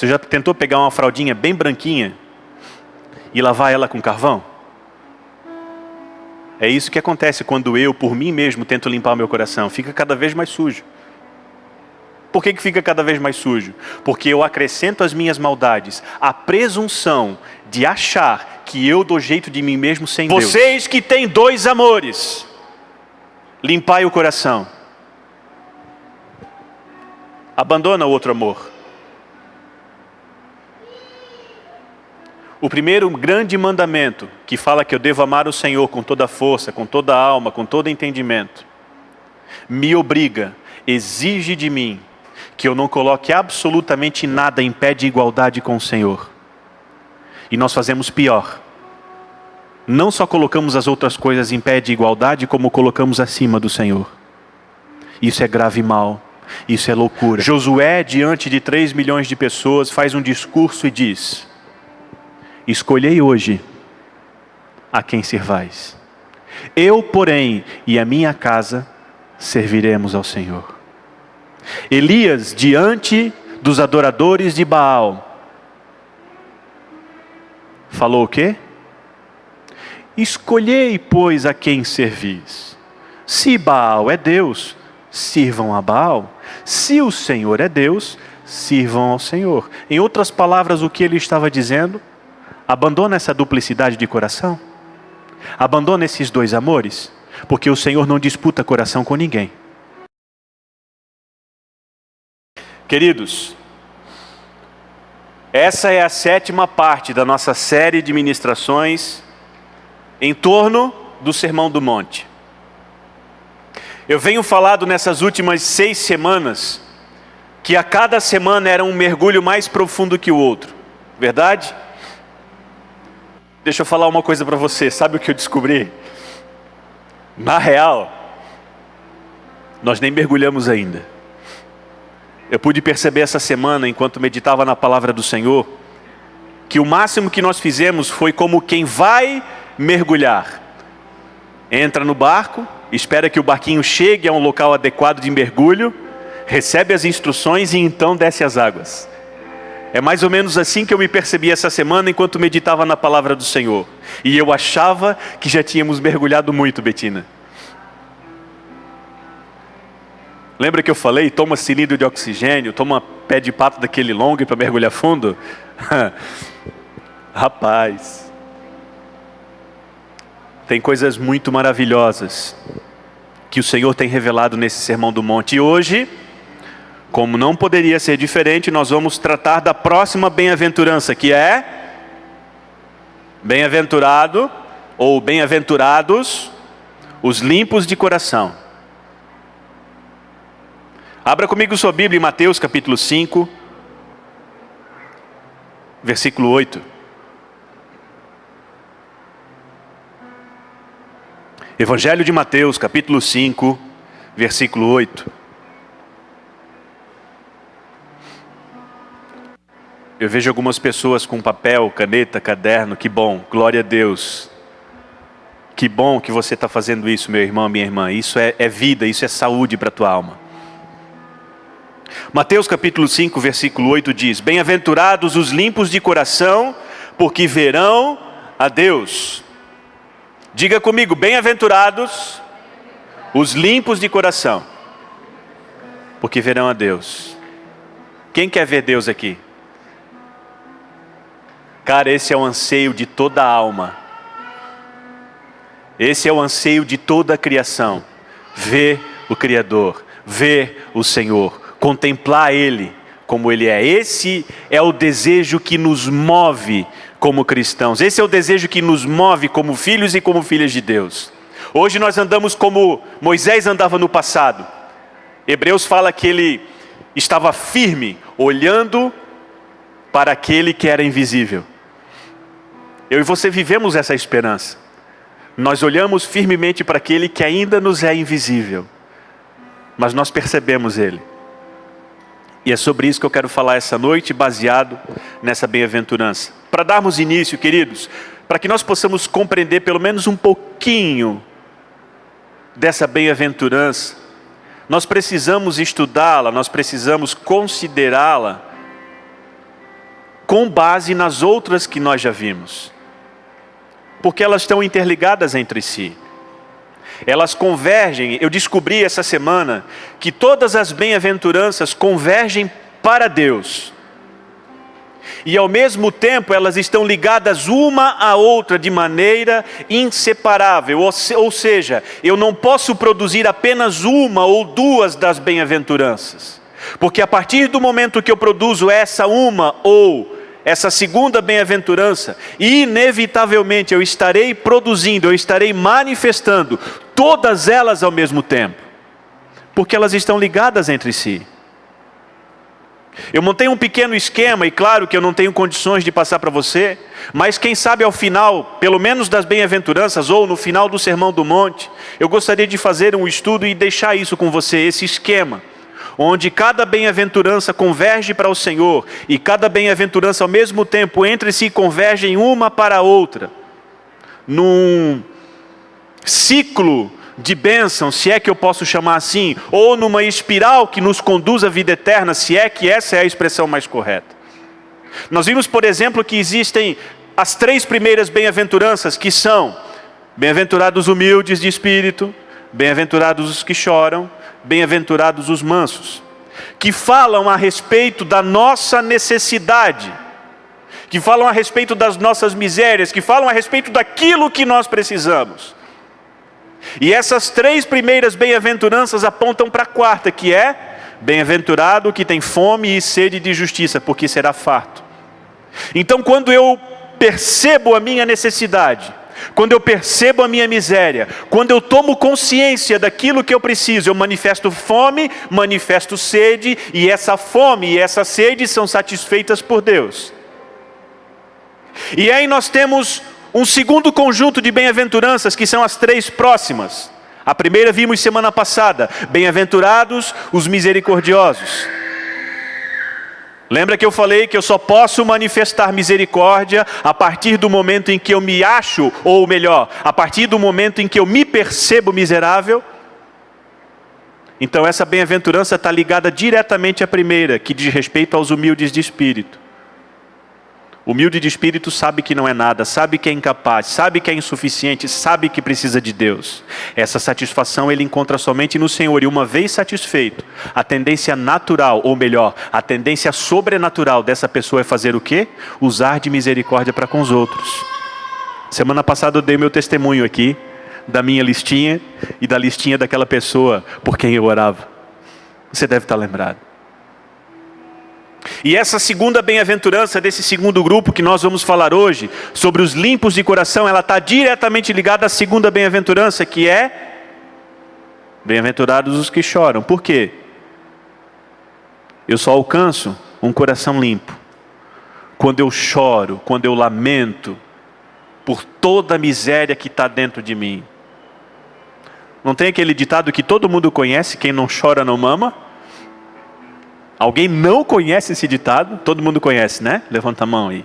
Você já tentou pegar uma fraldinha bem branquinha e lavar ela com carvão? É isso que acontece quando eu, por mim mesmo, tento limpar o meu coração. Fica cada vez mais sujo. Por que fica cada vez mais sujo? Porque eu acrescento às minhas maldades a presunção de achar que eu dou jeito de mim mesmo sem Deus. Vocês que têm dois amores, limpai o coração. Abandona o outro amor. O primeiro grande mandamento, que fala que eu devo amar o Senhor com toda a força, com toda a alma, com todo entendimento, me obriga, exige de mim, que eu não coloque absolutamente nada em pé de igualdade com o Senhor. E nós fazemos pior. Não só colocamos as outras coisas em pé de igualdade, como colocamos acima do Senhor. Isso é grave e mal. Isso é loucura. Josué, diante de 3 milhões de pessoas, faz um discurso e diz: escolhei hoje a quem servais. Eu, porém, e a minha casa, serviremos ao Senhor. Elias, diante dos adoradores de Baal, falou o quê? Escolhei, pois, a quem servis. Se Baal é Deus, sirvam a Baal. Se o Senhor é Deus, sirvam ao Senhor. Em outras palavras, o que ele estava dizendo? Abandona essa duplicidade de coração. Abandona esses dois amores, porque o Senhor não disputa coração com ninguém. Queridos, essa é a 7ª parte da nossa série de ministrações em torno do Sermão do Monte. Eu venho falando nessas últimas 6 semanas que a cada semana era um mergulho mais profundo que o outro. Verdade? Deixa eu falar uma coisa para você. Sabe o que eu descobri? Na real, nós nem mergulhamos ainda. Eu pude perceber essa semana, enquanto meditava na palavra do Senhor, que o máximo que nós fizemos foi como quem vai mergulhar. Entra no barco, espera que o barquinho chegue a um local adequado de mergulho, recebe as instruções e então desce as águas. É mais ou menos assim que eu me percebi essa semana enquanto meditava na palavra do Senhor. E eu achava que já tínhamos mergulhado muito, Betina. Lembra que eu falei, toma cilindro de oxigênio, toma pé de pato daquele longo para mergulhar fundo? Rapaz, tem coisas muito maravilhosas que o Senhor tem revelado nesse Sermão do Monte. E hoje, como não poderia ser diferente, nós vamos tratar da próxima bem-aventurança, que é bem-aventurado ou bem-aventurados os limpos de coração. Abra comigo sua Bíblia em Mateus capítulo 5, versículo 8. Evangelho de Mateus capítulo 5, versículo 8. Eu vejo algumas pessoas com papel, caneta, caderno. Que bom, glória a Deus. Que bom que você está fazendo isso, meu irmão, minha irmã. Isso é vida, isso é saúde para a tua alma. Mateus capítulo 5, versículo 8 diz: bem-aventurados os limpos de coração, porque verão a Deus. Diga comigo, bem-aventurados os limpos de coração, porque verão a Deus. Quem quer ver Deus aqui? Cara, esse é o anseio de toda a alma. Esse é o anseio de toda a criação. Ver o Criador, ver o Senhor, contemplar Ele como Ele é. Esse é o desejo que nos move como cristãos. Esse é o desejo que nos move como filhos e como filhas de Deus. Hoje nós andamos como Moisés andava no passado. Hebreus fala que ele estava firme, olhando para aquele que era invisível. Eu e você vivemos essa esperança. Nós olhamos firmemente para aquele que ainda nos é invisível, mas nós percebemos Ele. E é sobre isso que eu quero falar essa noite, baseado nessa bem-aventurança. Para darmos início, queridos, para que nós possamos compreender pelo menos um pouquinho dessa bem-aventurança, nós precisamos estudá-la, nós precisamos considerá-la com base nas outras que nós já vimos. Porque elas estão interligadas entre si. Elas convergem. Eu descobri essa semana que todas as bem-aventuranças convergem para Deus. E ao mesmo tempo elas estão ligadas uma à outra de maneira inseparável. Ou seja, eu não posso produzir apenas uma ou duas das bem-aventuranças. Porque a partir do momento que eu produzo essa uma ou essa segunda bem-aventurança, inevitavelmente eu estarei produzindo, eu estarei manifestando todas elas ao mesmo tempo. Porque elas estão ligadas entre si. Eu montei um pequeno esquema, e claro que eu não tenho condições de passar para você, mas quem sabe ao final, pelo menos das bem-aventuranças, ou no final do Sermão do Monte, eu gostaria de fazer um estudo e deixar isso com você, esse esquema, onde cada bem-aventurança converge para o Senhor, e cada bem-aventurança ao mesmo tempo entre si convergem uma para a outra, num ciclo de bênção, se é que eu posso chamar assim, ou numa espiral que nos conduz à vida eterna, se é que essa é a expressão mais correta. Nós vimos, por exemplo, que existem as 3 primeiras bem-aventuranças, que são: bem-aventurados os humildes de espírito, bem-aventurados os que choram, bem-aventurados os mansos, que falam a respeito da nossa necessidade, que falam a respeito das nossas misérias, que falam a respeito daquilo que nós precisamos. E essas 3 primeiras bem-aventuranças apontam para a 4ª, que é: bem-aventurado o que tem fome e sede de justiça, porque será farto. Então, quando eu percebo a minha necessidade, quando eu percebo a minha miséria, quando eu tomo consciência daquilo que eu preciso, eu manifesto fome, manifesto sede, e essa fome e essa sede são satisfeitas por Deus. E aí nós temos um segundo conjunto de bem-aventuranças, que são as 3 próximas. A primeira vimos semana passada: bem-aventurados os misericordiosos. Lembra que eu falei que eu só posso manifestar misericórdia a partir do momento em que eu me acho, ou melhor, a partir do momento em que eu me percebo miserável? Então essa bem-aventurança está ligada diretamente à primeira, que diz respeito aos humildes de espírito. O humilde de espírito sabe que não é nada, sabe que é incapaz, sabe que é insuficiente, sabe que precisa de Deus. Essa satisfação ele encontra somente no Senhor, e uma vez satisfeito, a tendência natural, ou melhor, a tendência sobrenatural dessa pessoa é fazer o quê? Usar de misericórdia para com os outros. Semana passada eu dei meu testemunho aqui, da minha listinha e da listinha daquela pessoa por quem eu orava. Você deve estar lembrado. E essa segunda bem-aventurança desse segundo grupo que nós vamos falar hoje, sobre os limpos de coração, ela está diretamente ligada à segunda bem-aventurança, que é: bem-aventurados os que choram. Por quê? Eu só alcanço um coração limpo quando eu choro, quando eu lamento por toda a miséria que está dentro de mim. Não tem aquele ditado que todo mundo conhece: quem não chora não mama? Alguém não conhece esse ditado? Todo mundo conhece, né? Levanta a mão aí.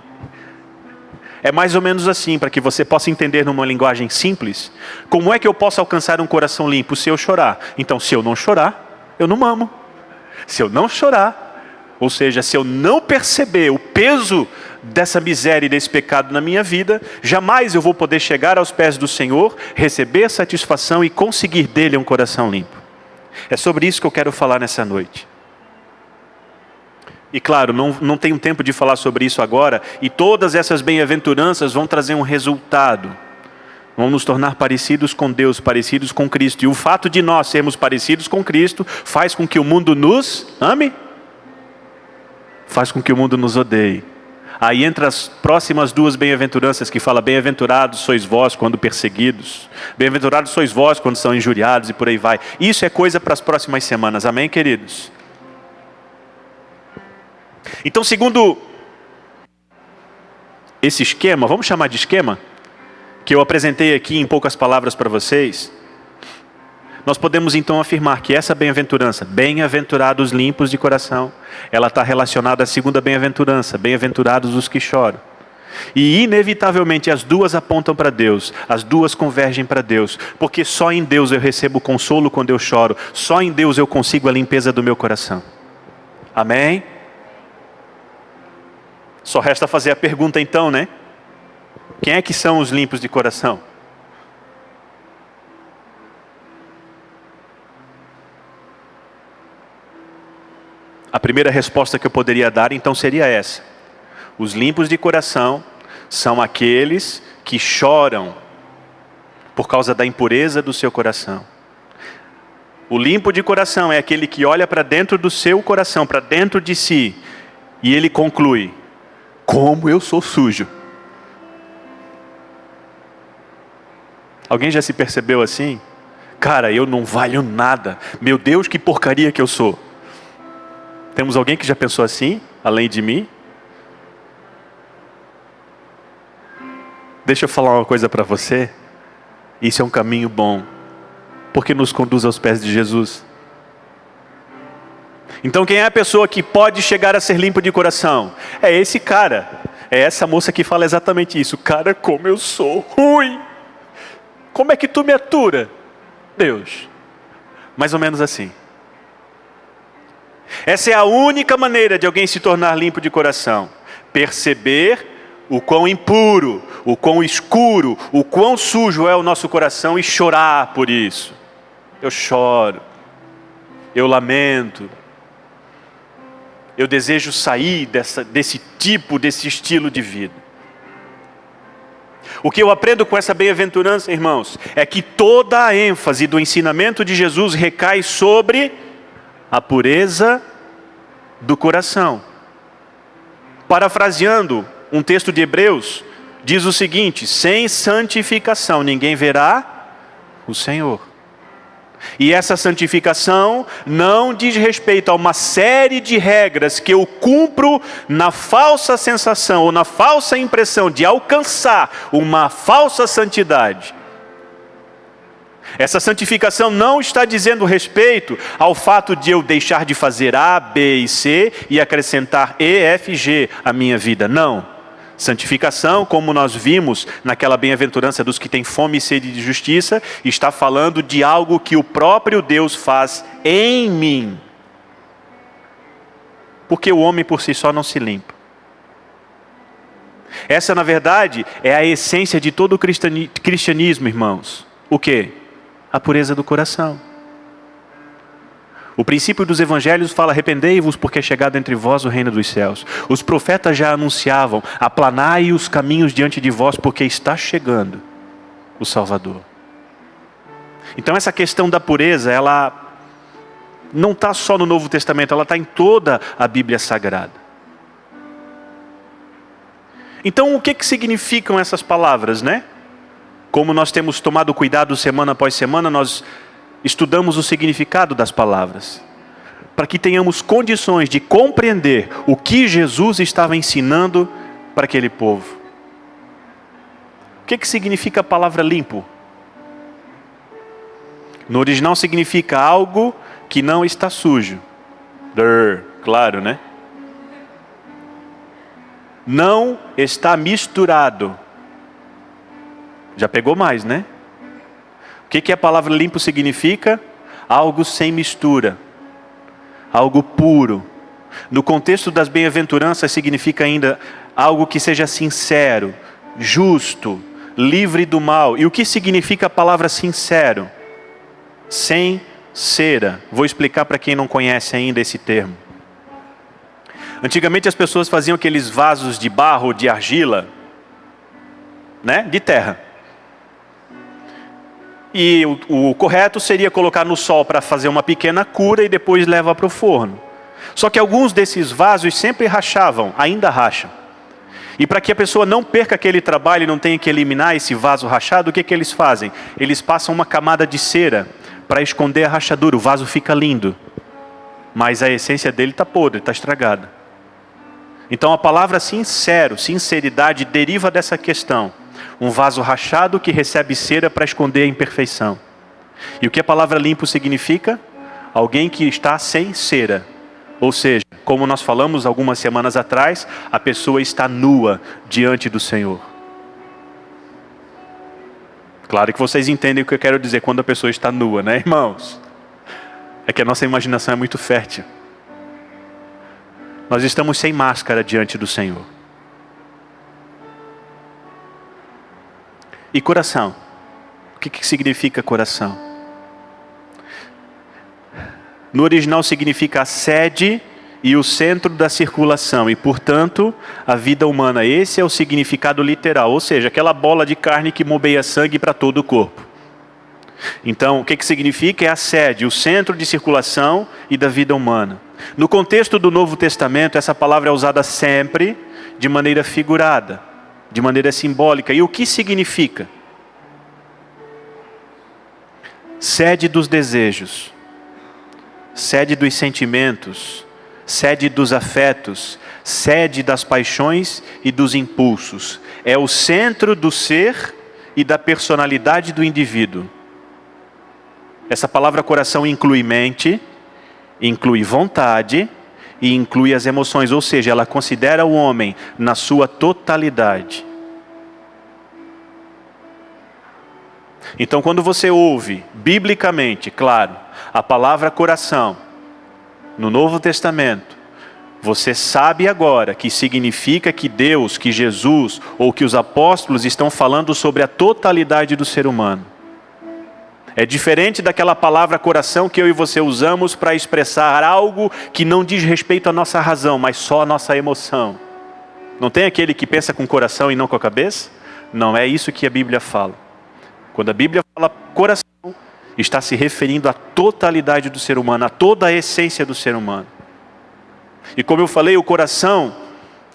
É mais ou menos assim, para que você possa entender numa linguagem simples. Como é que eu posso alcançar um coração limpo? Se eu chorar. Então, se eu não chorar, eu não mamo. Se eu não chorar, ou seja, se eu não perceber o peso dessa miséria e desse pecado na minha vida, jamais eu vou poder chegar aos pés do Senhor, receber satisfação e conseguir dele um coração limpo. É sobre isso que eu quero falar nessa noite. E claro, não tenho tempo de falar sobre isso agora, e todas essas bem-aventuranças vão trazer um resultado. Vão nos tornar parecidos com Deus, parecidos com Cristo. E o fato de nós sermos parecidos com Cristo faz com que o mundo nos ame, faz com que o mundo nos odeie. Aí entra as próximas 2 bem-aventuranças, que fala: bem-aventurados sois vós quando perseguidos, bem-aventurados sois vós quando são injuriados, e por aí vai. Isso é coisa para as próximas semanas, amém, queridos? Então, segundo esse esquema, vamos chamar de esquema, que eu apresentei aqui em poucas palavras para vocês, nós podemos então afirmar que essa bem-aventurança, bem-aventurados limpos de coração, ela está relacionada à segunda bem-aventurança, bem-aventurados os que choram. E inevitavelmente as duas apontam para Deus, as duas convergem para Deus, porque só em Deus eu recebo consolo quando eu choro, só em Deus eu consigo a limpeza do meu coração. Amém? Só resta fazer a pergunta então, né? Quem é que são os limpos de coração? A primeira resposta que eu poderia dar então seria essa: os limpos de coração são aqueles que choram por causa da impureza do seu coração. O limpo de coração é aquele que olha para dentro do seu coração, para dentro de si, e ele conclui: como eu sou sujo. Alguém já se percebeu assim? Cara, eu não valho nada. Meu Deus, que porcaria que eu sou. Temos alguém que já pensou assim, além de mim? Deixa eu falar uma coisa para você. Isso é um caminho bom, porque nos conduz aos pés de Jesus. Então quem é a pessoa que pode chegar a ser limpo de coração? É esse cara. É essa moça que fala exatamente isso. Cara, como eu sou ruim. Como é que tu me atura? Deus. Mais ou menos assim. Essa é a única maneira de alguém se tornar limpo de coração. Perceber o quão impuro, o quão escuro, o quão sujo é o nosso coração e chorar por isso. Eu choro. Eu lamento. Eu desejo sair desse estilo de vida. O que eu aprendo com essa bem-aventurança, irmãos, é que toda a ênfase do ensinamento de Jesus recai sobre a pureza do coração. Parafraseando um texto de Hebreus, diz o seguinte: sem santificação ninguém verá o Senhor. E essa santificação não diz respeito a uma série de regras que eu cumpro na falsa sensação ou na falsa impressão de alcançar uma falsa santidade. Essa santificação não está dizendo respeito ao fato de eu deixar de fazer A, B e C e acrescentar E, F, G à minha vida. Não. Santificação, como nós vimos naquela bem-aventurança dos que têm fome e sede de justiça, está falando de algo que o próprio Deus faz em mim. Porque o homem por si só não se limpa. Essa, na verdade, é a essência de todo o cristianismo, irmãos. O quê? A pureza do coração. O princípio dos evangelhos fala: arrependei-vos, porque é chegado entre vós o reino dos céus. Os profetas já anunciavam: aplanai os caminhos diante de vós, porque está chegando o Salvador. Então essa questão da pureza, ela não está só no Novo Testamento, ela está em toda a Bíblia Sagrada. Então o que significam essas palavras, né? Como nós temos tomado cuidado semana após semana, nós estudamos o significado das palavras, para que tenhamos condições de compreender o que Jesus estava ensinando para aquele povo. O que significa a palavra limpo? No original significa algo que não está sujo. Claro, né? Não está misturado. Já pegou mais, né? O que a palavra limpo significa? Algo sem mistura, algo puro. No contexto das bem-aventuranças significa ainda algo que seja sincero, justo, livre do mal. E o que significa a palavra sincero? Sem cera. Vou explicar para quem não conhece ainda esse termo. Antigamente as pessoas faziam aqueles vasos de barro, de argila, né? De terra. E o correto seria colocar no sol para fazer uma pequena cura e depois levar para o forno. Só que alguns desses vasos sempre rachavam, ainda racham. E para que a pessoa não perca aquele trabalho e não tenha que eliminar esse vaso rachado, o que eles fazem? Eles passam uma camada de cera para esconder a rachadura. O vaso fica lindo, mas a essência dele está podre, está estragada. Então a palavra sincero, sinceridade, deriva dessa questão. Um vaso rachado que recebe cera para esconder a imperfeição. E o que a palavra limpo significa? Alguém que está sem cera. Ou seja, como nós falamos algumas semanas atrás, a pessoa está nua diante do Senhor. Claro que vocês entendem o que eu quero dizer quando a pessoa está nua, né, irmãos? É que a nossa imaginação é muito fértil. Nós estamos sem máscara diante do Senhor. E coração? O que significa coração? No original significa a sede e o centro da circulação, e portanto, a vida humana. Esse é o significado literal, ou seja, aquela bola de carne que bombeia sangue para todo o corpo. Então, o que significa? É a sede, o centro de circulação e da vida humana. No contexto do Novo Testamento, essa palavra é usada sempre de maneira figurada, de maneira simbólica. E o que significa? Sede dos desejos, sede dos sentimentos, sede dos afetos, sede das paixões e dos impulsos. É o centro do ser e da personalidade do indivíduo. Essa palavra coração inclui mente, inclui vontade e inclui as emoções, ou seja, ela considera o homem na sua totalidade. Então, quando você ouve, biblicamente, claro, a palavra coração, no Novo Testamento, você sabe agora que significa que Deus, que Jesus, ou que os apóstolos estão falando sobre a totalidade do ser humano. É diferente daquela palavra coração que eu e você usamos para expressar algo que não diz respeito à nossa razão, mas só à nossa emoção. Não tem aquele que pensa com o coração e não com a cabeça? Não é isso que a Bíblia fala. Quando a Bíblia fala coração, está se referindo à totalidade do ser humano, a toda a essência do ser humano. E como eu falei, o coração,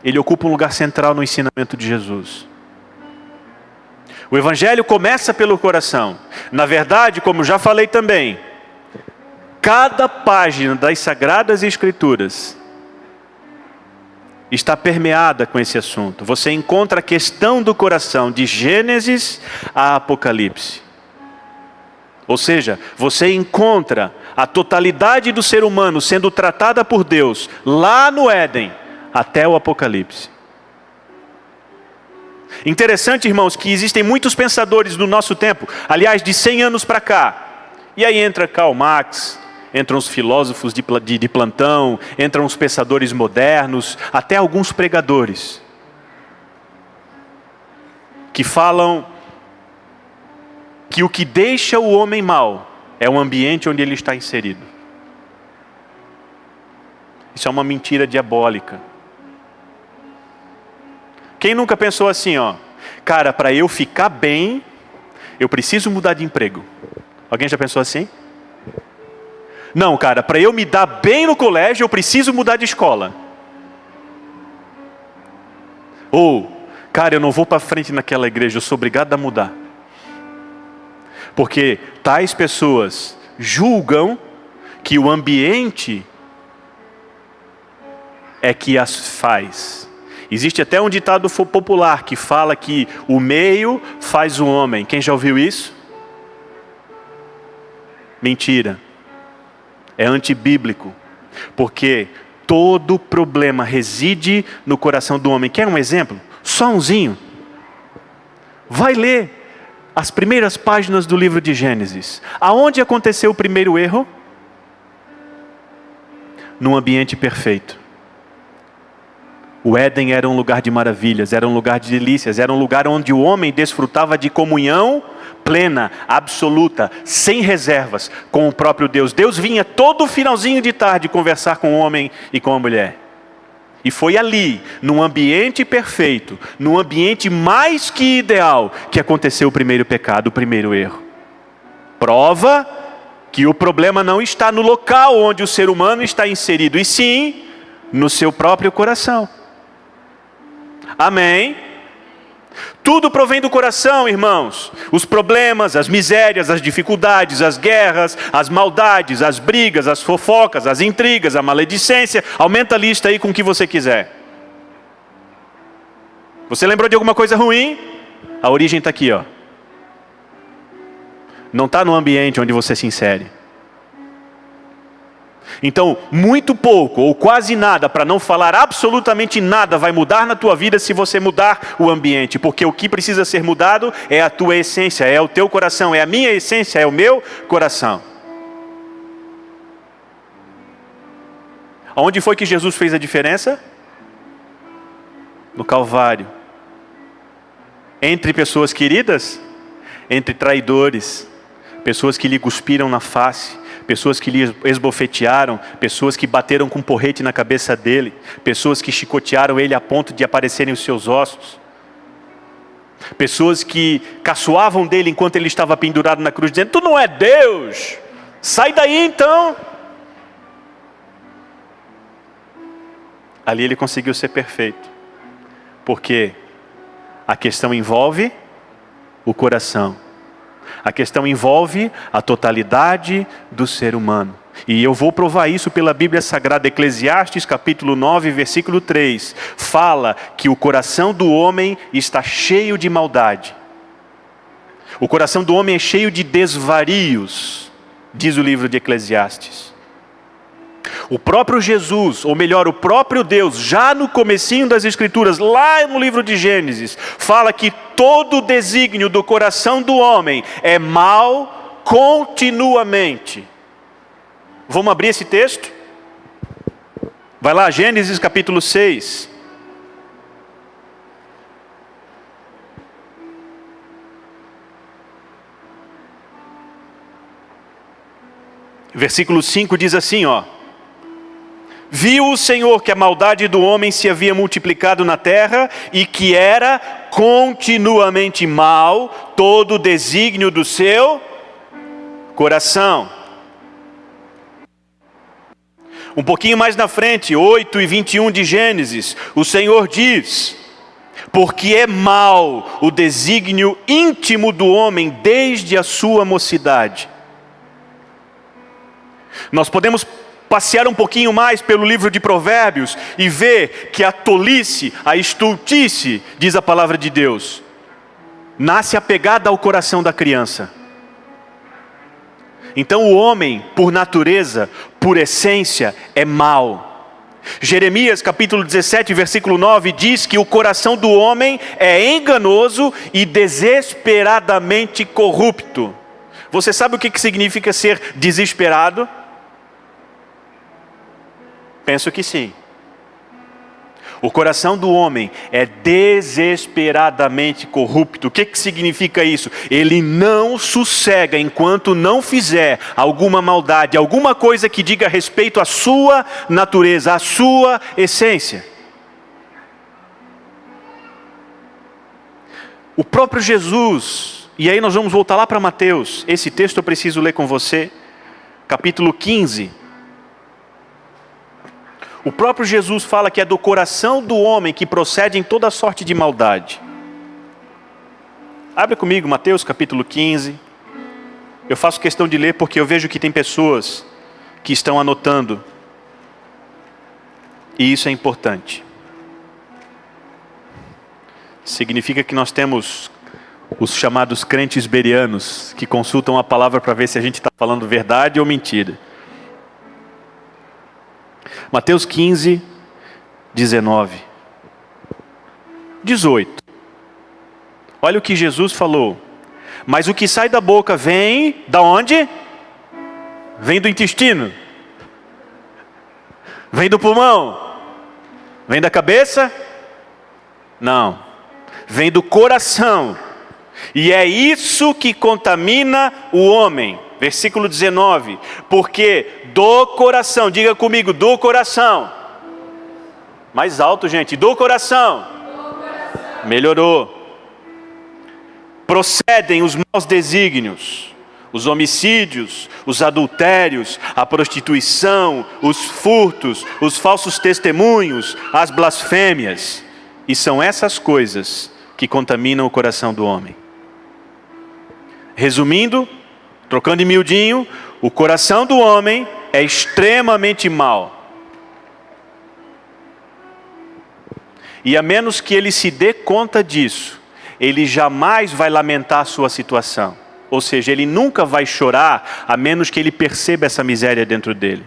ele ocupa um lugar central no ensinamento de Jesus. O Evangelho começa pelo coração. Na verdade, como já falei também, cada página das Sagradas Escrituras está permeada com esse assunto. Você encontra a questão do coração de Gênesis a Apocalipse. Ou seja, você encontra a totalidade do ser humano sendo tratada por Deus lá no Éden até o Apocalipse. Interessante, irmãos, que existem muitos pensadores do nosso tempo, aliás, de 100 anos para cá. E aí entra Karl Marx, entram os filósofos de plantão, entram os pensadores modernos, até alguns pregadores, que falam que o que deixa o homem mau é o ambiente onde ele está inserido. Isso é uma mentira diabólica. Quem nunca pensou assim, cara, para eu ficar bem, eu preciso mudar de emprego? Alguém já pensou assim? Não, cara, para eu me dar bem no colégio, eu preciso mudar de escola. Ou, cara, eu não vou para frente naquela igreja, eu sou obrigado a mudar. Porque tais pessoas julgam que o ambiente é que as faz. Existe até um ditado popular que fala que o meio faz o homem. Quem já ouviu isso? Mentira. É antibíblico. Porque todo problema reside no coração do homem. Quer um exemplo? Só umzinho. Vai ler as primeiras páginas do livro de Gênesis. Aonde aconteceu o primeiro erro? Num ambiente perfeito. O Éden era um lugar de maravilhas, era um lugar de delícias, era um lugar onde o homem desfrutava de comunhão plena, absoluta, sem reservas com o próprio Deus. Deus vinha todo finalzinho de tarde conversar com o homem e com a mulher. E foi ali, num ambiente perfeito, num ambiente mais que ideal, que aconteceu o primeiro pecado, o primeiro erro. Prova que o problema não está no local onde o ser humano está inserido, e sim no seu próprio coração. Amém? Tudo provém do coração, irmãos. Os problemas, as misérias, as dificuldades, as guerras, as maldades, as brigas, as fofocas, as intrigas, a maledicência. Aumenta a lista aí com o que você quiser. Você lembrou de alguma coisa ruim? A origem está aqui, Não está no ambiente onde você se insere. Então, muito pouco ou quase nada, para não falar absolutamente nada, vai mudar na tua vida se você mudar o ambiente. Porque o que precisa ser mudado é a tua essência, é o teu coração, é a minha essência, é o meu coração. Onde foi que Jesus fez a diferença? No Calvário. Entre pessoas queridas? entre traidores, pessoas que lhe cuspiram na face, pessoas que lhe esbofetearam, pessoas que bateram com um porrete na cabeça dele, pessoas que chicotearam ele a ponto de aparecerem os seus ossos, pessoas que caçoavam dele enquanto ele estava pendurado na cruz, dizendo: tu não é Deus, sai daí então. Ali ele conseguiu ser perfeito, porque a questão envolve o coração. A questão envolve a totalidade do ser humano. E eu vou provar isso pela Bíblia Sagrada. Eclesiastes capítulo 9, versículo 3. Fala que o coração do homem está cheio de maldade. O coração do homem é cheio de desvarios, diz o livro de Eclesiastes. O próprio Jesus, ou melhor, o próprio Deus, já no comecinho das Escrituras, lá no livro de Gênesis, fala que todo o desígnio do coração do homem é mal continuamente. Vamos abrir esse texto? Vai lá, Gênesis capítulo 6. Versículo 5 diz assim, ó: viu o Senhor que a maldade do homem se havia multiplicado na terra e que era continuamente mal todo o desígnio do seu coração. Um pouquinho mais na frente, 8:21 de Gênesis, o Senhor diz: porque é mau o desígnio íntimo do homem desde a sua mocidade. Nós podemos passear um pouquinho mais pelo livro de Provérbios e ver que a tolice, a estultice, diz a palavra de Deus, nasce apegada ao coração da criança. Então o homem, por natureza, por essência, é mau. Jeremias capítulo 17, versículo 9, diz que o coração do homem é enganoso e desesperadamente corrupto. Você sabe o que significa ser desesperado? Penso que sim. O coração do homem é desesperadamente corrupto. O que significa isso? Ele não sossega enquanto não fizer alguma maldade, alguma coisa que diga respeito à sua natureza, à sua essência. O próprio Jesus, e aí nós vamos voltar lá para Mateus, esse texto eu preciso ler com você, capítulo 15. O próprio Jesus fala que é do coração do homem que procedem toda sorte de maldade. Abre comigo Mateus capítulo 15. Eu faço questão de ler porque eu vejo que tem pessoas que estão anotando. E isso é importante. Significa que nós temos os chamados crentes berianos, que consultam a palavra para ver se a gente está falando verdade ou mentira. Mateus 15, 19, 18. Olha o que Jesus falou. Mas o que sai da boca vem da onde? Vem do intestino. Vem do pulmão. Vem da cabeça? Não. Vem do coração. E é isso que contamina o homem. Versículo 19, porque do coração, diga comigo, do coração. Mais alto, gente, do coração. Melhorou. Procedem os maus desígnios, os homicídios, os adultérios, a prostituição, os furtos, os falsos testemunhos, as blasfêmias. E são essas coisas que contaminam o coração do homem. Resumindo, trocando em miudinho, o coração do homem é extremamente mau. E a menos que ele se dê conta disso, ele jamais vai lamentar a sua situação. Ou seja, ele nunca vai chorar, a menos que ele perceba essa miséria dentro dele.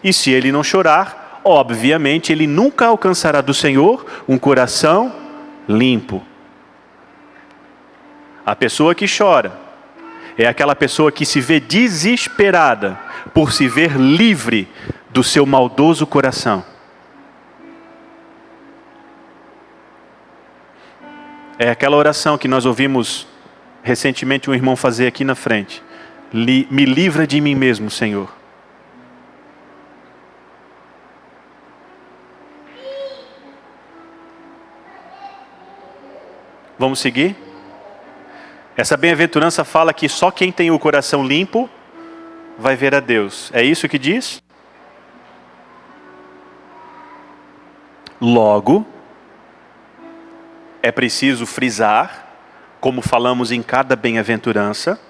E se ele não chorar, obviamente ele nunca alcançará do Senhor um coração limpo. A pessoa que chora é aquela pessoa que se vê desesperada por se ver livre do seu maldoso coração. É aquela oração que nós ouvimos recentemente um irmão fazer aqui na frente. Me livra de mim mesmo, Senhor. Vamos seguir? Essa bem-aventurança fala que só quem tem o coração limpo vai ver a Deus. É isso que diz? Logo, é preciso frisar, como falamos em cada bem-aventurança,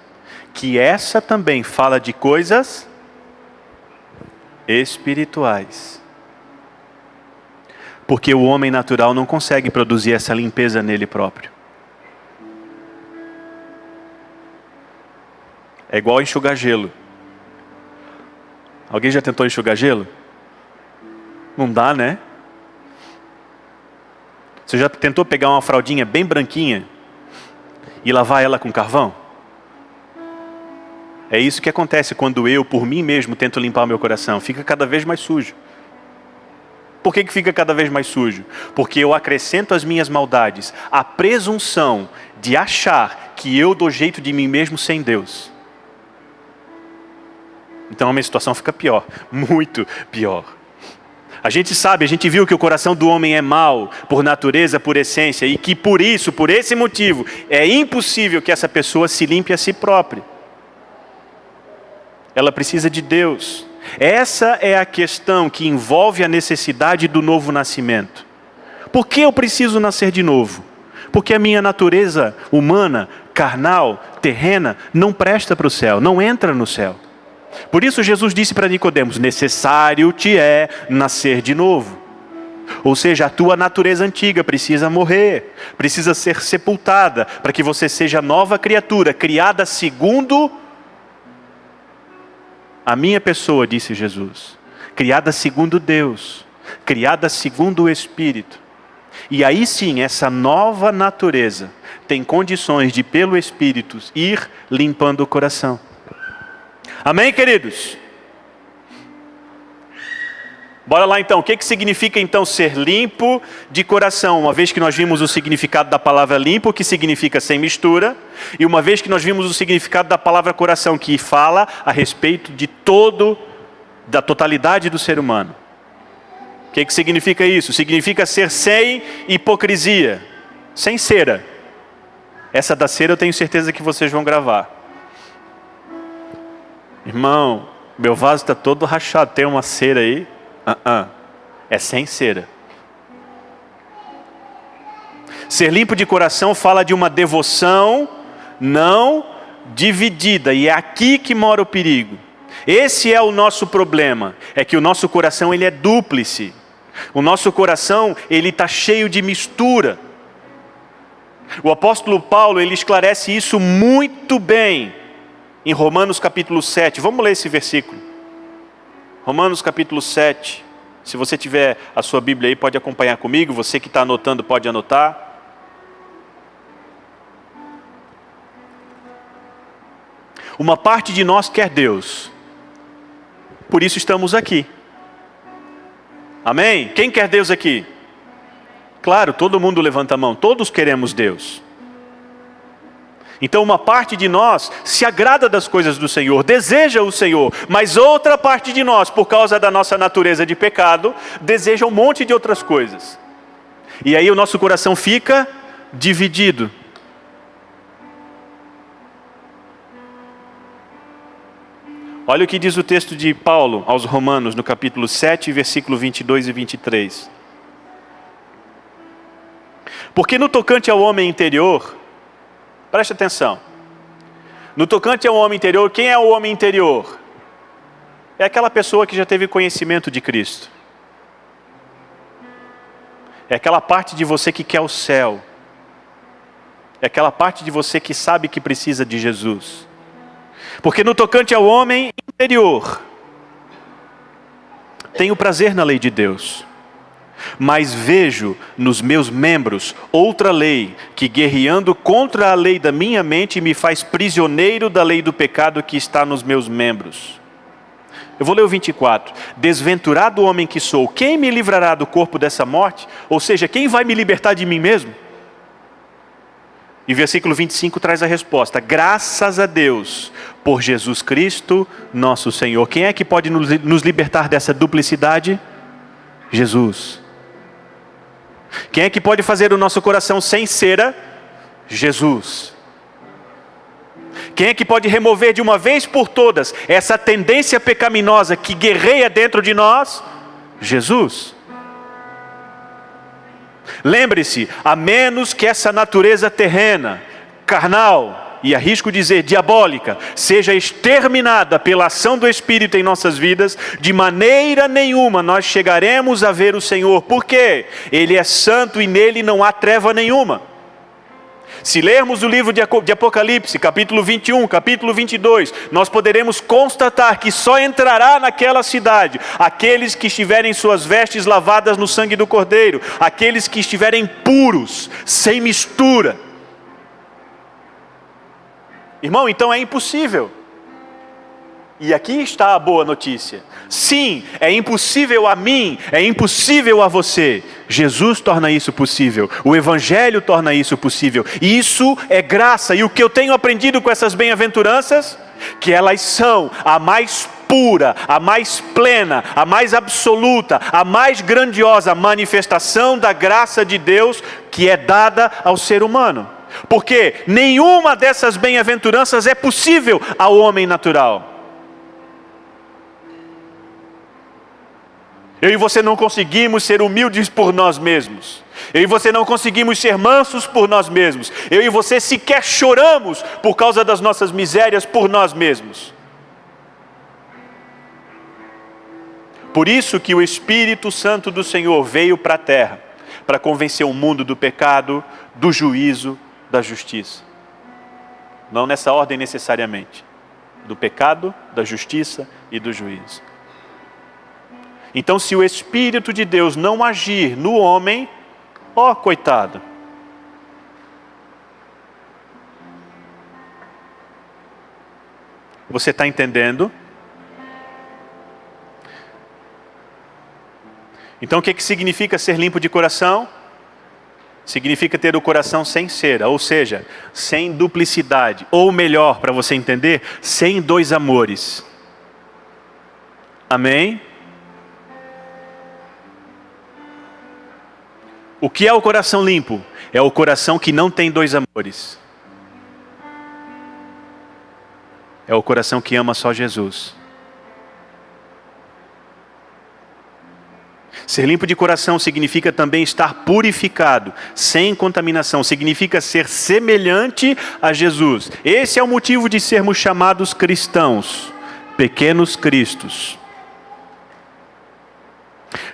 que essa também fala de coisas espirituais. Porque o homem natural não consegue produzir essa limpeza nele próprio. É igual enxugar gelo. Alguém já tentou enxugar gelo? Não dá, né? Você já tentou pegar uma fraldinha bem branquinha e lavar ela com carvão? É isso que acontece quando eu, por mim mesmo, tento limpar meu coração. Fica cada vez mais sujo. Por que fica cada vez mais sujo? Porque eu acrescento às minhas maldades a presunção de achar que eu dou jeito de mim mesmo sem Deus. Então a minha situação fica pior, muito pior. A gente sabe, a gente viu que o coração do homem é mau, por natureza, por essência, e que por isso, por esse motivo, é impossível que essa pessoa se limpe a si própria. Ela precisa de Deus. Essa é a questão que envolve a necessidade do novo nascimento. Por que eu preciso nascer de novo? Porque a minha natureza humana, carnal, terrena, não presta para o céu, não entra no céu. Por isso Jesus disse para Nicodemos: necessário te é nascer de novo. Ou seja, a tua natureza antiga precisa morrer, precisa ser sepultada, para que você seja nova criatura, criada segundo a minha pessoa, disse Jesus. Criada segundo Deus, criada segundo o Espírito. E aí sim, essa nova natureza tem condições de, pelo Espírito, ir limpando o coração. Amém, queridos? Bora lá então, o que significa então ser limpo de coração? Uma vez que nós vimos o significado da palavra limpo, que significa sem mistura, e uma vez que nós vimos o significado da palavra coração, que fala a respeito de da totalidade do ser humano. O que significa isso? Significa ser sem hipocrisia, sem cera. Essa da cera eu tenho certeza que vocês vão gravar. Irmão, meu vaso está todo rachado, tem uma cera aí? É sem cera. Ser limpo de coração fala de uma devoção não dividida, e é aqui que mora o perigo. Esse é o nosso problema, é que o nosso coração ele é dúplice. O nosso coração ele está cheio de mistura. O apóstolo Paulo ele esclarece isso muito bem em Romanos capítulo 7, vamos ler esse versículo. Romanos capítulo 7. Se você tiver a sua Bíblia aí, pode acompanhar comigo. Você que está anotando, pode anotar. Uma parte de nós quer Deus. Por isso estamos aqui. Amém? Quem quer Deus aqui? Claro, todo mundo levanta a mão. Todos queremos Deus. Então uma parte de nós se agrada das coisas do Senhor, deseja o Senhor, mas outra parte de nós, por causa da nossa natureza de pecado, deseja um monte de outras coisas. E aí o nosso coração fica dividido. Olha o que diz o texto de Paulo aos Romanos, no capítulo 7, versículo 22 e 23. Porque no tocante ao homem interior, preste atenção. No tocante ao homem interior, quem é o homem interior? É aquela pessoa que já teve conhecimento de Cristo. É aquela parte de você que quer o céu. É aquela parte de você que sabe que precisa de Jesus. Porque no tocante ao homem interior, tenho prazer na lei de Deus. Mas vejo nos meus membros outra lei, que guerreando contra a lei da minha mente, me faz prisioneiro da lei do pecado que está nos meus membros. Eu vou ler o 24. Desventurado homem que sou, quem me livrará do corpo dessa morte? Ou seja, quem vai me libertar de mim mesmo? E versículo 25 traz a resposta: graças a Deus por Jesus Cristo, nosso Senhor. Quem é que pode nos libertar dessa duplicidade? Jesus. Quem é que pode fazer o nosso coração sem cera? Jesus. Quem é que pode remover de uma vez por todas essa tendência pecaminosa que guerreia dentro de nós? Jesus. Lembre-se, a menos que essa natureza terrena, carnal, e arrisco dizer diabólica, seja exterminada pela ação do Espírito em nossas vidas, de maneira nenhuma nós chegaremos a ver o Senhor. Por quê? Ele é santo e nele não há treva nenhuma. Se lermos o livro de Apocalipse, capítulo 21, capítulo 22, nós poderemos constatar que só entrará naquela cidade aqueles que estiverem suas vestes lavadas no sangue do Cordeiro, aqueles que estiverem puros, sem mistura. Irmão, então é impossível. E aqui está a boa notícia. Sim, é impossível a mim, é impossível a você. Jesus torna isso possível. O Evangelho torna isso possível. E isso é graça. E o que eu tenho aprendido com essas bem-aventuranças? Que elas são a mais pura, a mais plena, a mais absoluta, a mais grandiosa manifestação da graça de Deus que é dada ao ser humano. Porque nenhuma dessas bem-aventuranças é possível ao homem natural. Eu e você não conseguimos ser humildes por nós mesmos. Eu e você não conseguimos ser mansos por nós mesmos. Eu e você sequer choramos por causa das nossas misérias por nós mesmos. Por isso que o Espírito Santo do Senhor veio para a terra, para convencer o mundo do pecado, do juízo, da justiça. Não nessa ordem necessariamente. Do pecado, da justiça e do juízo. Então, se o Espírito de Deus não agir no homem, ó, coitado. Você está entendendo? Então, o que significa ser limpo de coração? Significa ter o coração sem cera, ou seja, sem duplicidade. Ou melhor, para você entender, sem dois amores. Amém? O que é o coração limpo? É o coração que não tem dois amores. É o coração que ama só Jesus. Ser limpo de coração significa também estar purificado, sem contaminação. Significa ser semelhante a Jesus. Esse é o motivo de sermos chamados cristãos, pequenos cristos.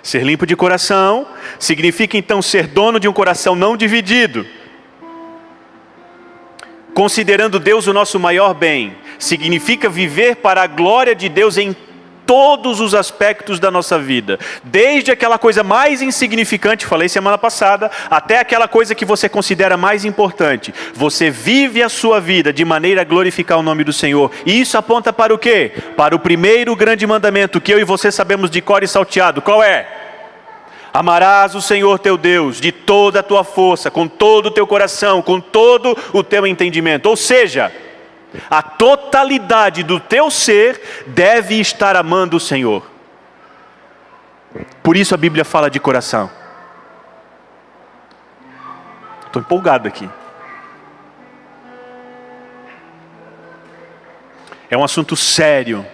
Ser limpo de coração significa então ser dono de um coração não dividido. Considerando Deus o nosso maior bem, significa viver para a glória de Deus em todos os aspectos da nossa vida. Desde aquela coisa mais insignificante, falei semana passada, até aquela coisa que você considera mais importante. Você vive a sua vida de maneira a glorificar o nome do Senhor. E isso aponta para o quê? Para o primeiro grande mandamento que eu e você sabemos de cor e salteado. Qual é? Amarás o Senhor teu Deus de toda a tua força, com todo o teu coração, com todo o teu entendimento. Ou seja, a totalidade do teu ser deve estar amando o Senhor. Por isso a Bíblia fala de coração. Estou empolgado aqui. É um assunto sério,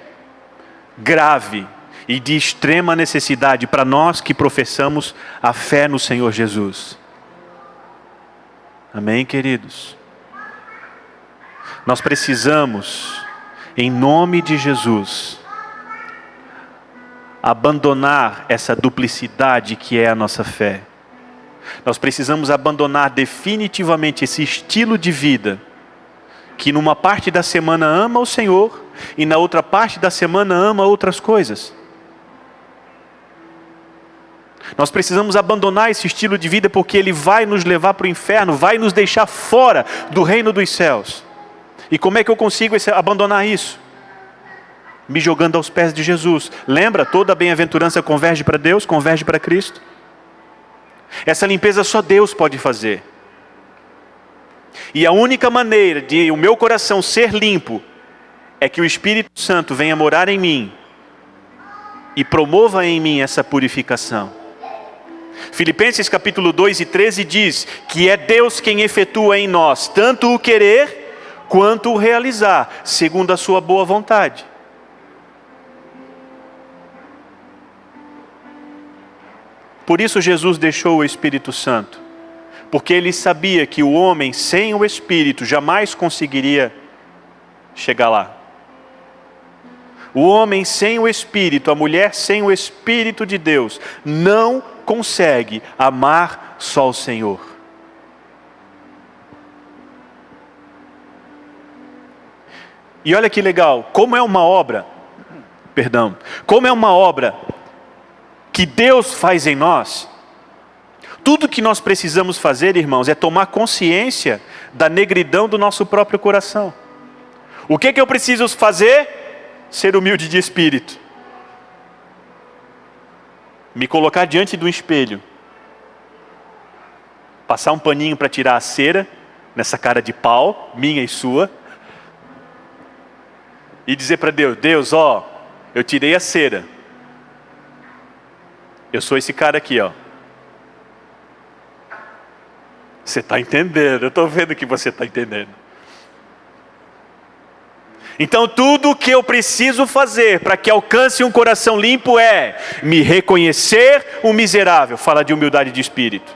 grave e de extrema necessidade para nós que professamos a fé no Senhor Jesus. Amém, queridos? Nós precisamos, em nome de Jesus, abandonar essa duplicidade que é a nossa fé. Nós precisamos abandonar definitivamente esse estilo de vida que numa parte da semana ama o Senhor e na outra parte da semana ama outras coisas. Nós precisamos abandonar esse estilo de vida porque ele vai nos levar para o inferno, vai nos deixar fora do reino dos céus. E como é que eu consigo abandonar isso? Me jogando aos pés de Jesus. Lembra? Toda a bem-aventurança converge para Deus, converge para Cristo. Essa limpeza só Deus pode fazer. E a única maneira de o meu coração ser limpo é que o Espírito Santo venha morar em mim e promova em mim essa purificação. Filipenses capítulo 2 e 13 diz que é Deus quem efetua em nós tanto o querer quanto o realizar, segundo a sua boa vontade. Por isso Jesus deixou o Espírito Santo, porque ele sabia que o homem sem o Espírito jamais conseguiria chegar lá. O homem sem o Espírito, a mulher sem o Espírito de Deus, não consegue amar só o Senhor. E olha que legal, como é uma obra que Deus faz em nós. Tudo que nós precisamos fazer, irmãos, é tomar consciência da negridão do nosso próprio coração. O que eu preciso fazer? Ser humilde de espírito. Me colocar diante do espelho. Passar um paninho para tirar a cera, nessa cara de pau, minha e sua. E dizer para Deus, Deus, ó, eu tirei a cera. Eu sou esse cara aqui, ó. Você está entendendo, eu estou vendo que você está entendendo. Então tudo o que eu preciso fazer para que alcance um coração limpo é me reconhecer um miserável, fala de humildade de espírito.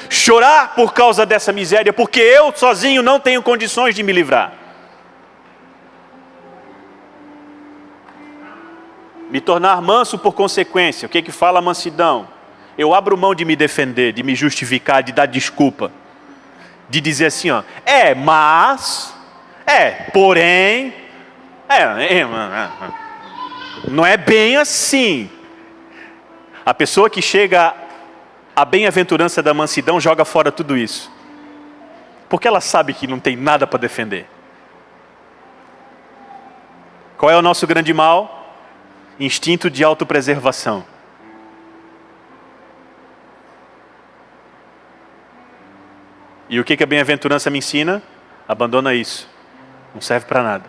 Chorar por causa dessa miséria, porque eu sozinho não tenho condições de me livrar. Me tornar manso por consequência. O que que fala a mansidão? Eu abro mão de me defender, de me justificar, de dar desculpa. De dizer assim, ó, porém, não é bem assim. A pessoa que chega à bem-aventurança da mansidão joga fora tudo isso. Porque ela sabe que não tem nada para defender. Qual é o nosso grande mal? Instinto de autopreservação. E o que a bem-aventurança me ensina? Abandona isso. Não serve para nada.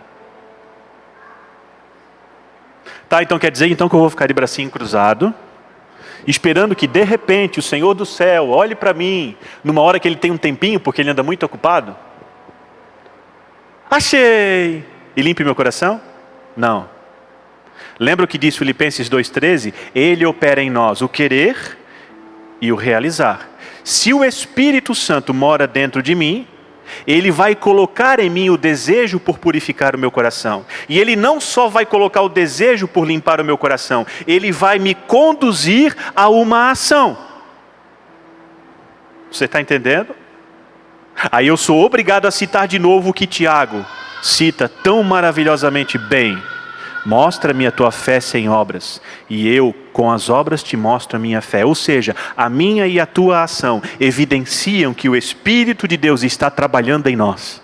Tá, então quer dizer que eu vou ficar de bracinho cruzado, esperando que de repente o Senhor do céu olhe para mim, numa hora que ele tem um tempinho, porque ele anda muito ocupado? Achei! E limpe meu coração? Não. Lembra o que diz Filipenses 2,13? Ele opera em nós o querer e o realizar. Se o Espírito Santo mora dentro de mim, ele vai colocar em mim o desejo por purificar o meu coração. E ele não só vai colocar o desejo por limpar o meu coração, ele vai me conduzir a uma ação. Você está entendendo? Aí eu sou obrigado a citar de novo o que Tiago cita tão maravilhosamente bem. Mostra-me a tua fé sem obras, e eu com as obras te mostro a minha fé. Ou seja, a minha e a tua ação evidenciam que o Espírito de Deus está trabalhando em nós.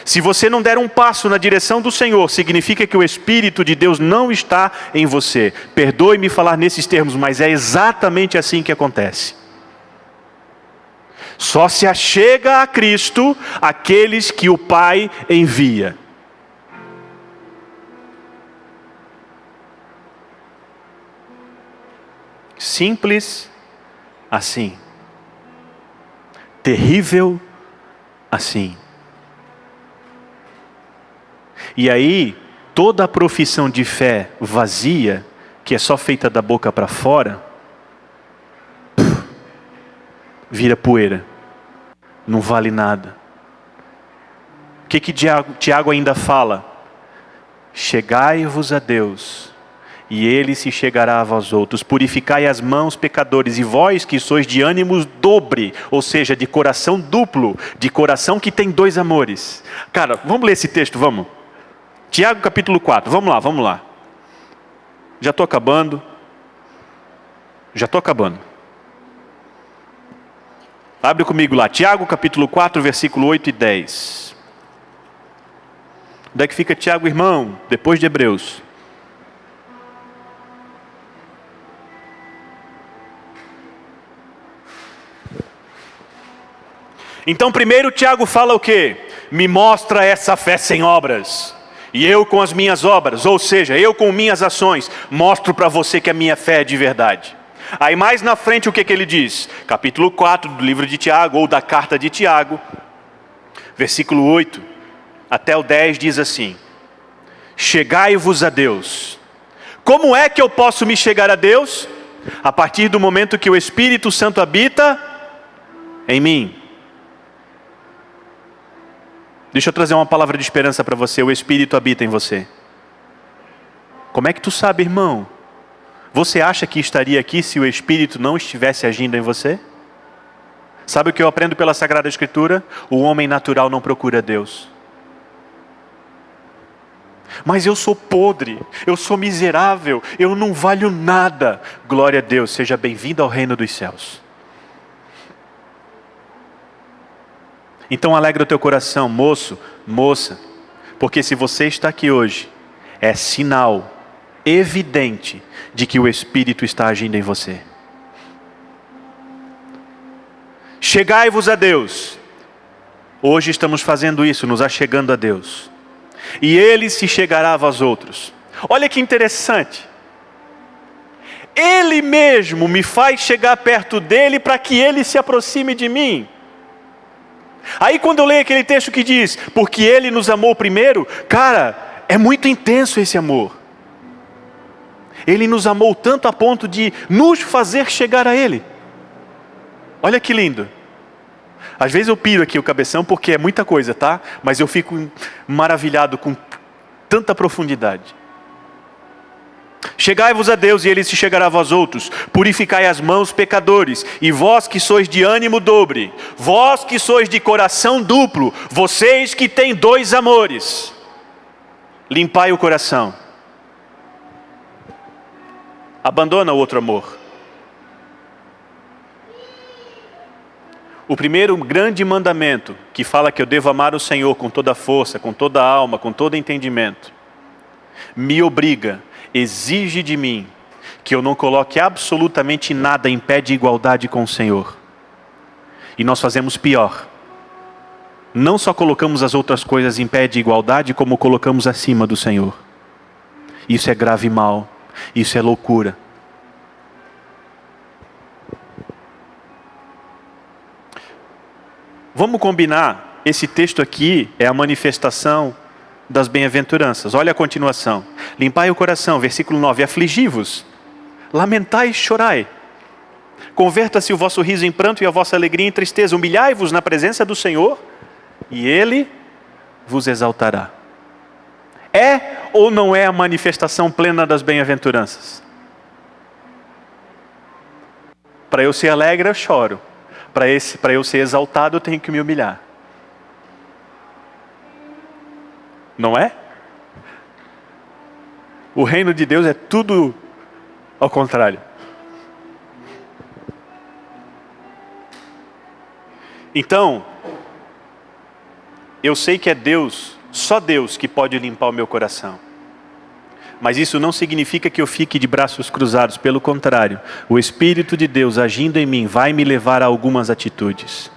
Se você não der um passo na direção do Senhor, significa que o Espírito de Deus não está em você. Perdoe-me falar nesses termos, mas é exatamente assim que acontece. Só se achega a Cristo aqueles que o Pai envia. Simples assim. Terrível assim. E aí, toda a profissão de fé vazia, que é só feita da boca para fora, vira poeira. Não vale nada. O que Tiago ainda fala? Chegai-vos a Deus, e ele se chegará a vós outros. Purificai as mãos, pecadores, e vós que sois de ânimos dobre, ou seja, de coração duplo, de coração que tem dois amores. Cara, vamos ler esse texto, vamos? Tiago capítulo 4, vamos lá. Já estou acabando. Abre comigo lá, Tiago capítulo 4, versículo 8 e 10. Onde é que fica Tiago, irmão? Depois de Hebreus. Então primeiro Tiago fala o quê? Me mostra essa fé sem obras. E eu com as minhas obras, ou seja, eu com minhas ações, mostro para você que a minha fé é de verdade. Aí mais na frente o que ele diz? Capítulo 4 do livro de Tiago, ou da carta de Tiago, versículo 8 até o 10 diz assim: chegai-vos a Deus. Como é que eu posso me chegar a Deus? A partir do momento que o Espírito Santo habita em mim. Deixa eu trazer uma palavra de esperança para você. O Espírito habita em você. Como é que tu sabe, irmão? Você acha que estaria aqui se o Espírito não estivesse agindo em você? Sabe o que eu aprendo pela Sagrada Escritura? O homem natural não procura Deus. Mas eu sou podre, eu sou miserável, eu não valho nada. Glória a Deus, seja bem-vindo ao reino dos céus. Então alegra o teu coração, moço, moça, porque se você está aqui hoje, é sinal evidente de que o Espírito está agindo em você. Chegai-vos a Deus. Hoje estamos fazendo isso, nos achegando a Deus. E Ele se chegará a vós outros. Olha que interessante. Ele mesmo me faz chegar perto dEle para que Ele se aproxime de mim. Aí quando eu leio aquele texto que diz, porque Ele nos amou primeiro, cara, é muito intenso esse amor. Ele nos amou tanto a ponto de nos fazer chegar a Ele. Olha que lindo. Às vezes eu piro aqui o cabeção porque é muita coisa, tá? Mas eu fico maravilhado com tanta profundidade. Chegai-vos a Deus e Ele se chegará a vós outros. Purificai as mãos, pecadores. E vós que sois de ânimo dobre, vós que sois de coração duplo, vocês que têm dois amores, limpai o coração. Abandona o outro amor. O primeiro grande mandamento, que fala que eu devo amar o Senhor com toda a força, com toda a alma, com todo entendimento, me obriga, exige de mim, que eu não coloque absolutamente nada em pé de igualdade com o Senhor. E nós fazemos pior. Não só colocamos as outras coisas em pé de igualdade, como colocamos acima do Senhor. Isso é grave e mal. Isso é loucura. Vamos combinar, esse texto aqui é a manifestação das bem-aventuranças. Olha a continuação. Limpai o coração, versículo 9. Afligi-vos, lamentai e chorai. Converta-se o vosso riso em pranto e a vossa alegria em tristeza. Humilhai-vos na presença do Senhor e Ele vos exaltará. É ou não é a manifestação plena das bem-aventuranças? Para eu ser alegre, eu choro. Para eu ser exaltado, eu tenho que me humilhar. Não é? O reino de Deus é tudo ao contrário. Então, eu sei que é Deus, só Deus que pode limpar o meu coração. Mas isso não significa que eu fique de braços cruzados. Pelo contrário, o Espírito de Deus agindo em mim vai me levar a algumas atitudes.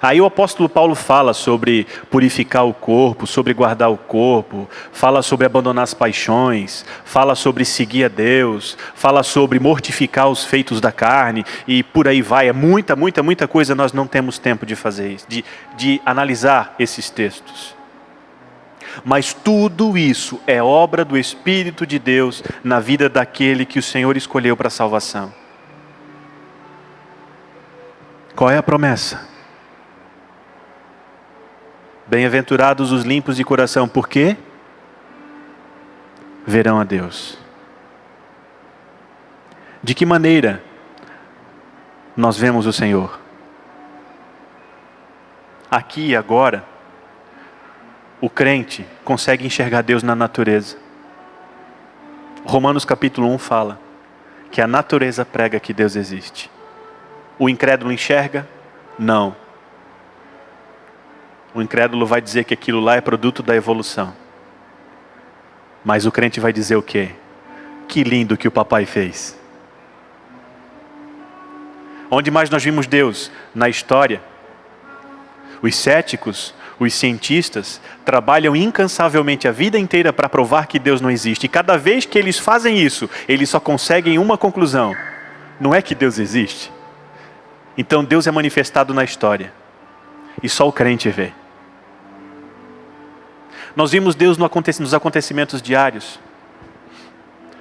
Aí o apóstolo Paulo fala sobre purificar o corpo, sobre guardar o corpo, fala sobre abandonar as paixões, fala sobre seguir a Deus, fala sobre mortificar os feitos da carne e por aí vai. É muita coisa, nós não temos tempo de fazer isso, de analisar esses textos. Mas tudo isso é obra do Espírito de Deus na vida daquele que o Senhor escolheu para a salvação. Qual é a promessa? Bem-aventurados os limpos de coração, por quê? Verão a Deus. De que maneira nós vemos o Senhor? Aqui e agora, o crente consegue enxergar Deus na natureza. Romanos capítulo 1 fala que a natureza prega que Deus existe. O incrédulo enxerga? Não. O incrédulo vai dizer que aquilo lá é produto da evolução. Mas o crente vai dizer o quê? Que lindo que o papai fez. Onde mais nós vimos Deus? Na história. Os céticos, os cientistas, trabalham incansavelmente a vida inteira para provar que Deus não existe. E cada vez que eles fazem isso, eles só conseguem uma conclusão: não é que Deus existe. Então Deus é manifestado na história. E só o crente vê. Nós vimos Deus nos acontecimentos diários.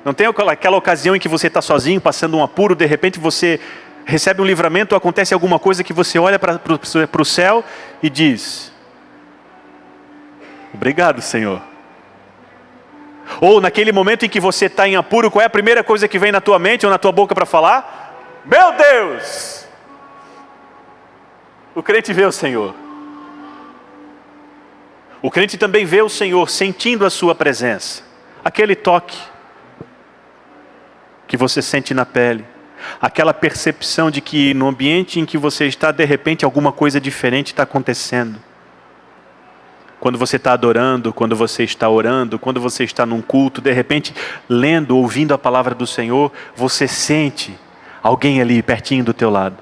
Não tem aquela ocasião em que você está sozinho, passando um apuro, de repente você recebe um livramento, ou acontece alguma coisa que você olha para o céu e diz: obrigado, Senhor. Ou naquele momento em que você está em apuro, qual é a primeira coisa que vem na tua mente ou na tua boca para falar? Meu Deus! O crente vê o Senhor. O crente também vê o Senhor sentindo a sua presença. Aquele toque que você sente na pele. Aquela percepção de que no ambiente em que você está, de repente alguma coisa diferente está acontecendo. Quando você está adorando, quando você está orando, quando você está num culto, de repente lendo, ouvindo a palavra do Senhor, você sente alguém ali pertinho do teu lado.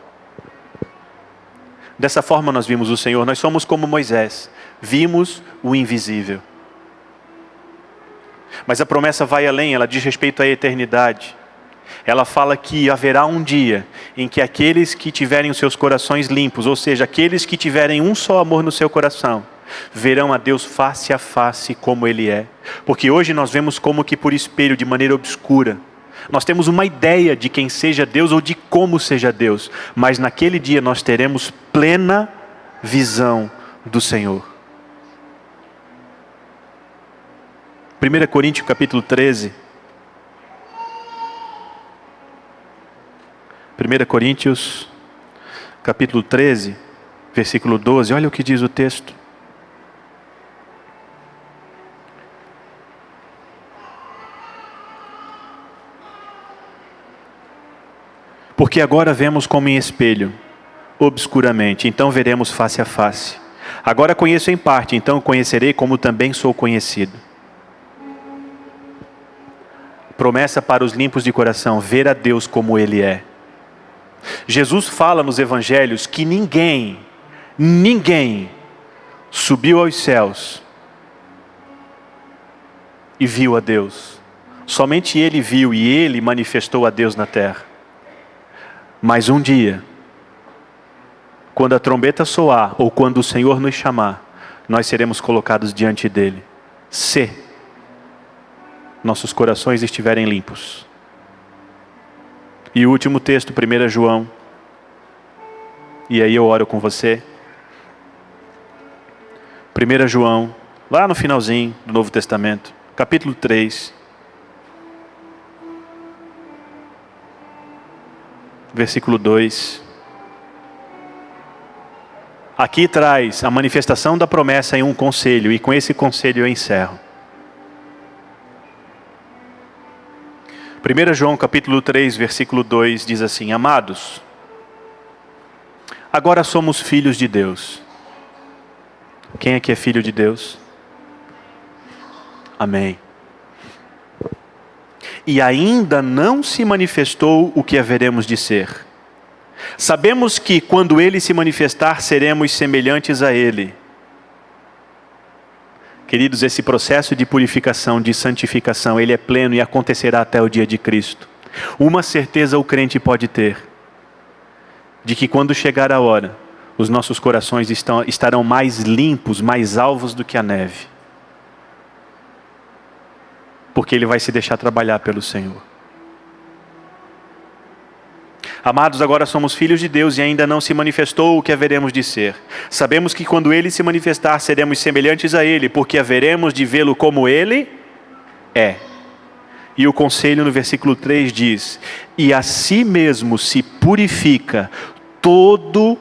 Dessa forma nós vimos o Senhor. Nós somos como Moisés. Vimos o invisível. Mas a promessa vai além, ela diz respeito à eternidade. Ela fala que haverá um dia em que aqueles que tiverem os seus corações limpos, ou seja, aqueles que tiverem um só amor no seu coração, verão a Deus face a face como Ele é. Porque hoje nós vemos como que por espelho, de maneira obscura. Nós temos uma ideia de quem seja Deus ou de como seja Deus. Mas naquele dia nós teremos plena visão do Senhor. 1 Coríntios capítulo 13. 1 Coríntios capítulo 13, versículo 12. Olha o que diz o texto. Porque agora vemos como em espelho, obscuramente, então veremos face a face. Agora conheço em parte, então conhecerei como também sou conhecido. Promessa para os limpos de coração: ver a Deus como Ele é. Jesus fala nos evangelhos que ninguém subiu aos céus e viu a Deus. Somente Ele viu e Ele manifestou a Deus na terra. Mas um dia, quando a trombeta soar, ou quando o Senhor nos chamar, nós seremos colocados diante dEle, se nossos corações estiverem limpos. E o último texto, 1 João, e aí eu oro com você. 1 João, lá no finalzinho do Novo Testamento, capítulo 3, versículo 2. Aqui traz a manifestação da promessa em um conselho, e com esse conselho eu encerro. 1 João capítulo 3, versículo 2 diz assim: amados, agora somos filhos de Deus. Quem aqui é filho de Deus? Amém. E ainda não se manifestou o que haveremos de ser. Sabemos que quando Ele se manifestar, seremos semelhantes a Ele. Queridos, esse processo de purificação, de santificação, ele é pleno e acontecerá até o dia de Cristo. Uma certeza o crente pode ter, de que quando chegar a hora, os nossos corações estarão mais limpos, mais alvos do que a neve. Porque Ele vai se deixar trabalhar pelo Senhor. Amados, agora somos filhos de Deus e ainda não se manifestou o que haveremos de ser. Sabemos que quando Ele se manifestar, seremos semelhantes a Ele, porque haveremos de vê-lo como Ele é. E o conselho no versículo 3 diz: e a si mesmo se purifica todo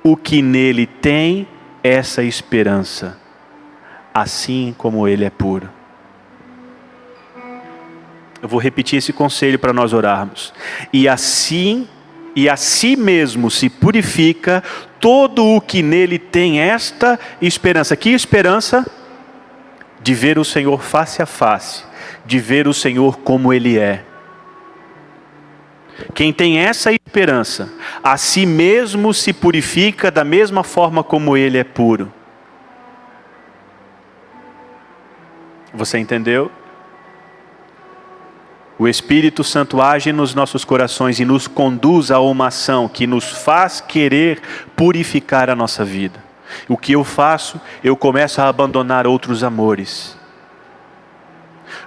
o que nele tem essa esperança, assim como Ele é puro. Eu vou repetir esse conselho para nós orarmos. E a si mesmo se purifica todo o que nele tem esta esperança. Que esperança? De ver o Senhor face a face, de ver o Senhor como Ele é. Quem tem essa esperança, a si mesmo se purifica da mesma forma como ele é puro. Você entendeu? O Espírito Santo age nos nossos corações e nos conduz a uma ação que nos faz querer purificar a nossa vida. O que eu faço? Eu começo a abandonar outros amores.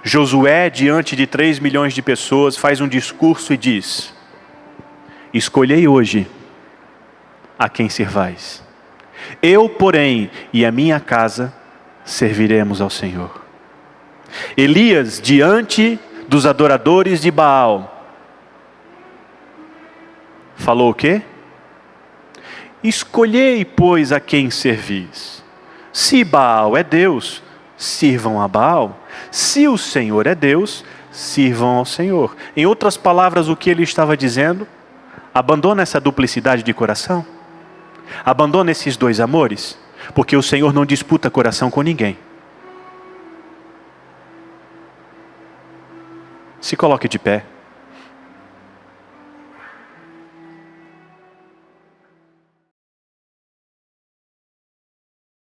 Josué, diante de 3 milhões de pessoas, faz um discurso e diz: escolhei hoje a quem servais. Eu, porém, e a minha casa serviremos ao Senhor. Elias, diante dos adoradores de Baal, falou o quê? Escolhei, pois, a quem servis. Se Baal é Deus, sirvam a Baal. Se o Senhor é Deus, sirvam ao Senhor. Em outras palavras, o que ele estava dizendo? Abandona essa duplicidade de coração. Abandona esses dois amores. Porque o Senhor não disputa coração com ninguém. Se coloque de pé.